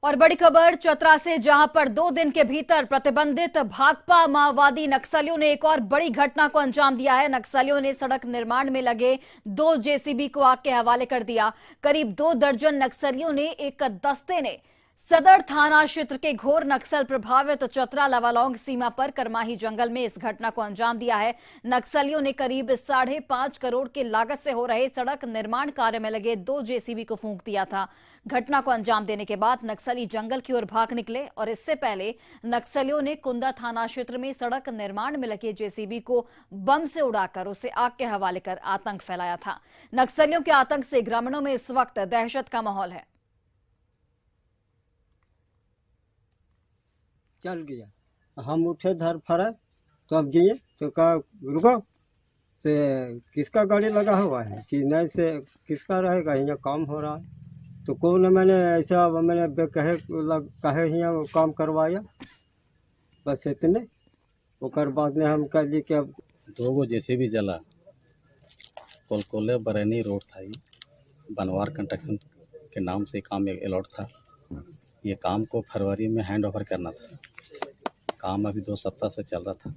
और बड़ी खबर चतरा से, जहां पर 2 दिन के भीतर प्रतिबंधित भाकपा माओवादी नक्सलियों ने एक और बड़ी घटना को अंजाम दिया है। नक्सलियों ने सड़क निर्माण में लगे 2 जेसीबी को आग के हवाले कर दिया। करीब 2 दर्जन नक्सलियों ने एक दस्ते ने सदर थाना क्षेत्र के घोर नक्सल प्रभावित चतरा लवालौंग सीमा पर करमाही जंगल में इस घटना को अंजाम दिया है। नक्सलियों ने करीब 5.5 करोड़ की लागत से हो रहे सड़क निर्माण कार्य में लगे 2 जेसीबी को फूंक दिया था। घटना को अंजाम देने के बाद नक्सली जंगल की ओर भाग निकले और इससे पहले नक्सलियों ने कुंदा थाना क्षेत्र में सड़क निर्माण में लगे जेसीबी को बम से उड़ाकर उसे आग के हवाले कर आतंक फैलाया था। नक्सलियों के आतंक से ग्रामीणों में इस वक्त दहशत का माहौल है। चल गया, हम उठे धर फरा तो अब गए तो कहा रुको से किसका गाड़ी लगा हुआ है कि नहीं से किसका रहेगा, यहाँ काम हो रहा है। तो कौन मैंने ऐसा मैंने कहे यहाँ काम करवाया, बस इतने। और बाद में हम कह दी कि अब 2 जेसीबी जला। कोलकोले बरैनी रोड था, ये बनवार कंस्ट्रक्शन के नाम से काम अलॉट था। ये काम को फरवरी में हैंड ओवर करना था। काम अभी 2 सप्ताह से चल रहा था।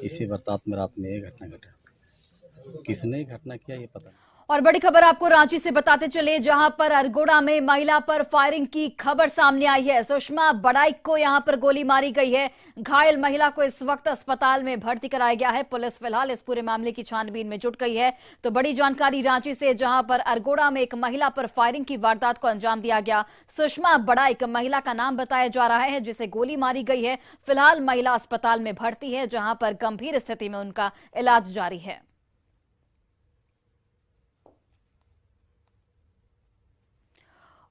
इसी बरसात में रात में ये घटना घटा। किसने घटना किया ये पता नहीं। और बड़ी खबर आपको रांची से बताते चले, जहां पर अरगोड़ा में महिला पर फायरिंग की खबर सामने आई है। सुषमा बड़ाइक को यहां पर गोली मारी गई है। घायल महिला को इस वक्त अस्पताल में भर्ती कराया गया है। पुलिस फिलहाल इस पूरे मामले की छानबीन में जुट गई है। तो बड़ी जानकारी रांची से, जहां पर अरगोड़ा में एक महिला पर फायरिंग की वारदात को अंजाम दिया गया। सुषमा बड़ाइक महिला का नाम बताया जा रहा है जिसे गोली मारी गई है। फिलहाल महिला अस्पताल में भर्ती है, जहां पर गंभीर स्थिति में उनका इलाज जारी है।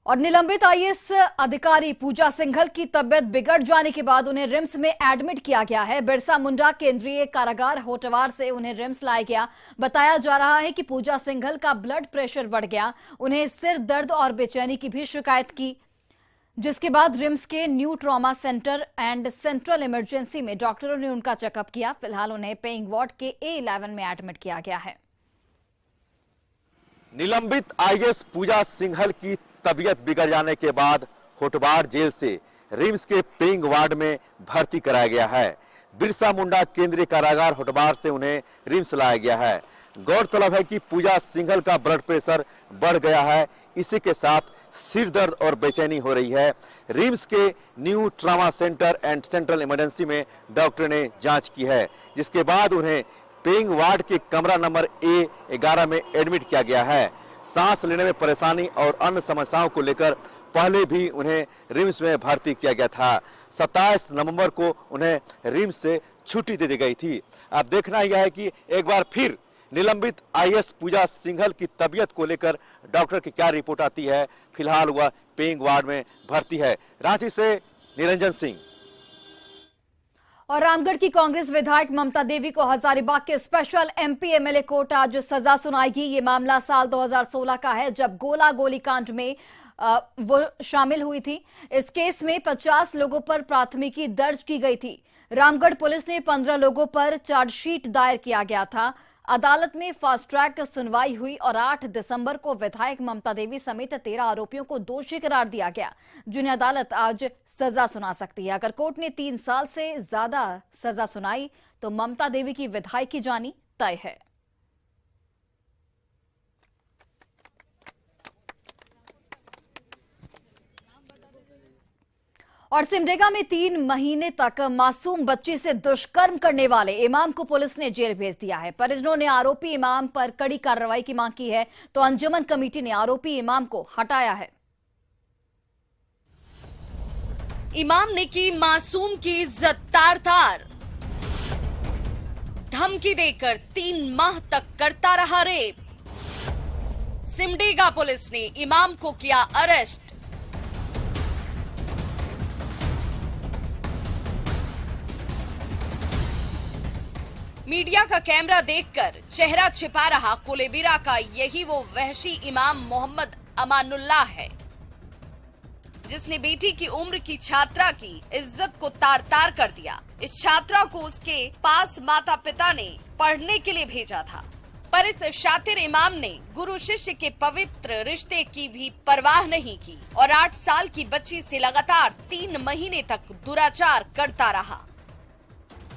और निलंबित आईएएस अधिकारी पूजा सिंघल की तबियत बिगड़ जाने के बाद उन्हें रिम्स में एडमिट किया गया है। बिरसा मुंडा केंद्रीय कारागार होटवार से उन्हें रिम्स लाया गया। बताया जा रहा है कि पूजा सिंघल का ब्लड प्रेशर बढ़ गया। उन्हें सिर दर्द और बेचैनी की भी शिकायत की, जिसके बाद रिम्स के new trauma centre and central emergency में डॉक्टरों ने उनका चेकअप किया। फिलहाल उन्हें पेइंग वार्ड के A11 में एडमिट किया गया है। निलंबित आईएएस पूजा सिंघल की तबीयत बिगड़ जाने के बाद होटवार जेल से रिम्स के पेइंग वार्ड में भर्ती कराया गया है। बिरसा मुंडा केंद्रीय कारागार होटवार से उन्हें रिम्स लाया गया है। गौरतलब है कि पूजा सिंघल का ब्लड प्रेशर बढ़ गया है। इसी के साथ सिर दर्द और बेचैनी हो रही है। रिम्स के new trauma centre and central emergency में डॉक्टर ने जांच की है, जिसके बाद उन्हें पेइंग वार्ड के कमरा नंबर A11 में एडमिट किया गया है। सांस लेने में परेशानी और अन्य समस्याओं को लेकर पहले भी उन्हें रिम्स में भर्ती किया गया था। 27 नवंबर को उन्हें रिम्स से छुट्टी दे दी गई थी। अब देखना यह है कि एक बार फिर निलंबित आईएएस पूजा सिंघल की तबीयत को लेकर डॉक्टर की क्या रिपोर्ट आती है। फिलहाल वह पेइंग वार्ड में भर्ती है। रांची से निरंजन सिंह। और रामगढ़ की कांग्रेस विधायक ममता देवी को हजारीबाग के स्पेशल MP MLA कोर्ट आज सजा सुनाएगी। ये मामला साल 2016 का है, जब गोला गोली कांड में वो शामिल हुई थी। इस केस में 50 लोगों पर प्राथमिकी दर्ज की गई थी। रामगढ़ पुलिस ने 15 लोगों पर चार्जशीट दायर किया गया था। अदालत में फास्ट ट्रैक सुनवाई हुई और 8 दिसंबर को विधायक ममता देवी समेत 13 आरोपियों को दोषी करार दिया गया, जिन्हें अदालत आज सजा सुना सकती है। अगर कोर्ट ने 3 साल से ज्यादा सजा सुनाई तो ममता देवी की विधायकी जानी तय है। और सिमडेगा में 3 महीने तक मासूम बच्ची से दुष्कर्म करने वाले इमाम को पुलिस ने जेल भेज दिया है। परिजनों ने आरोपी इमाम पर कड़ी कार्रवाई की मांग की है, तो अंजुमन कमेटी ने आरोपी इमाम को हटाया है। इमाम ने की मासूम की इज्जत तार-तार। धमकी देकर 3 माह तक करता रहा रेप। सिमडेगा पुलिस ने इमाम को किया अरेस्ट। मीडिया का कैमरा देखकर चेहरा छिपा रहा कोलेबिरा का यही वो वहशी इमाम मोहम्मद अमानुल्लाह है, जिसने बेटी की उम्र की छात्रा की इज्जत को तार-तार कर दिया। इस छात्रा को उसके पास माता पिता ने पढ़ने के लिए भेजा था। पर इस शातिर इमाम ने गुरु शिष्य के पवित्र रिश्ते की भी परवाह नहीं की और 8 साल की बच्ची से लगातार 3 महीने तक दुराचार करता रहा।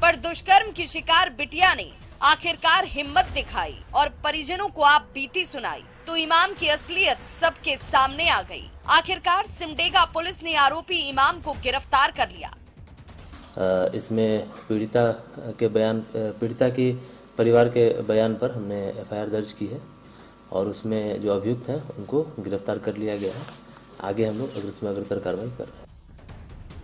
पर दुष्कर्म की शिकार बिटिया ने आखिरकार हिम्मत दिखाई और परिजनों को आप बीती सुनाई तो इमाम की असलियत सबके सामने आ गई। आखिरकार सिमडेगा पुलिस ने आरोपी इमाम को गिरफ्तार कर लिया। इसमें पीड़िता के परिवार के बयान पर हमने एफआईआर दर्ज की है और उसमें जो अभियुक्त हैं उनको गिरफ्तार कर लिया गया है। आगे हम लोग इसमें अग्रतर कार्रवाई कर रहे हैं।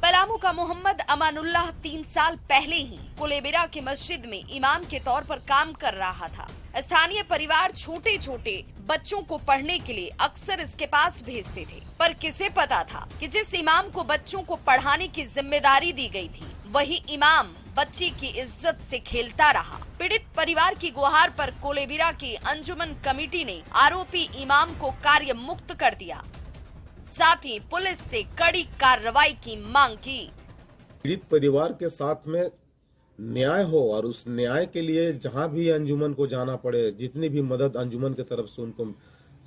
पलामू का मोहम्मद अमानुल्लाह 3 साल पहले ही कोलेबिरा की मस्जिद में इमाम के तौर पर काम कर रहा था। स्थानीय परिवार छोटे छोटे बच्चों को पढ़ने के लिए अक्सर इसके पास भेजते थे, पर किसे पता था कि जिस इमाम को बच्चों को पढ़ाने की जिम्मेदारी दी गई थी वही इमाम बच्ची की इज्जत से खेलता रहा। पीड़ित परिवार की गुहार पर कोलेबिरा की अंजुमन कमेटी ने आरोपी इमाम को कार्य मुक्त कर दिया, साथ ही पुलिस से कड़ी कार्रवाई की मांग की। पीड़ित परिवार के साथ में न्याय हो और उस न्याय के लिए जहां भी अंजुमन को जाना पड़े, जितनी भी मदद अंजुमन की तरफ से उनको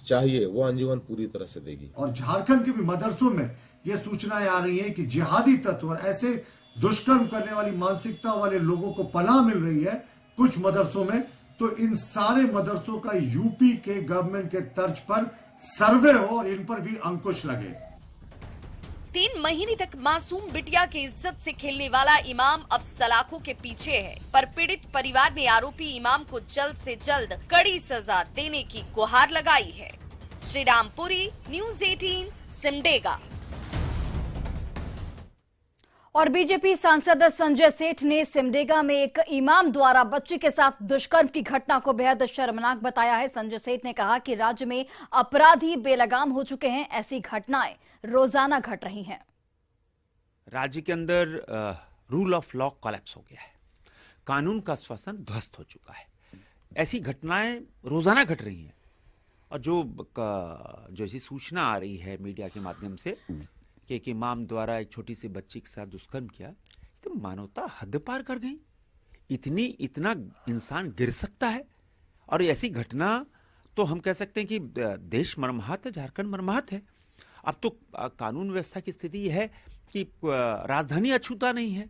चाहिए वो अंजुमन पूरी तरह से देगी। और झारखंड के भी मदरसों में ये सूचनाएं आ रही है कि जिहादी तत्व और ऐसे दुष्कर्म करने वाली मानसिकता वाले लोगों को पनाह मिल रही है कुछ मदरसों में, तो इन सारे मदरसों का यूपी के गवर्नमेंट के तर्ज पर सर्वे हो और इन पर भी अंकुश लगे। 3 महीने तक मासूम बिटिया की इज्जत से खेलने वाला इमाम अब सलाखों के पीछे है, पर पीड़ित परिवार ने आरोपी इमाम को जल्द से जल्द कड़ी सजा देने की गुहार लगाई है। श्री रामपुरी, न्यूज़ 18, सिमडेगा। और बीजेपी सांसद संजय सेठ ने सिमडेगा में एक इमाम द्वारा बच्ची के साथ दुष्कर्म की घटना को बेहद शर्मनाक बताया है। संजय सेठ ने कहा कि राज्य में अपराधी बेलगाम हो चुके हैं, ऐसी घटनाएं रोजाना घट रही हैं। राज्य के अंदर रूल ऑफ लॉ कोलैप्स हो गया है, कानून का शासन ध्वस्त हो चुका है। ऐसी घटनाएं रोजाना घट रही हैं और जो ऐसी सूचना आ रही है मीडिया के माध्यम से कि एक इमाम द्वारा एक छोटी सी बच्ची के साथ दुष्कर्म किया, तो मानवता हद पार कर गई। इतना इंसान गिर सकता है? और ऐसी घटना तो हम कह सकते हैं कि देश मर्माहत है, झारखंड मर्माहत है। अब तो कानून व्यवस्था की स्थिति है कि राजधानी अछूता नहीं है।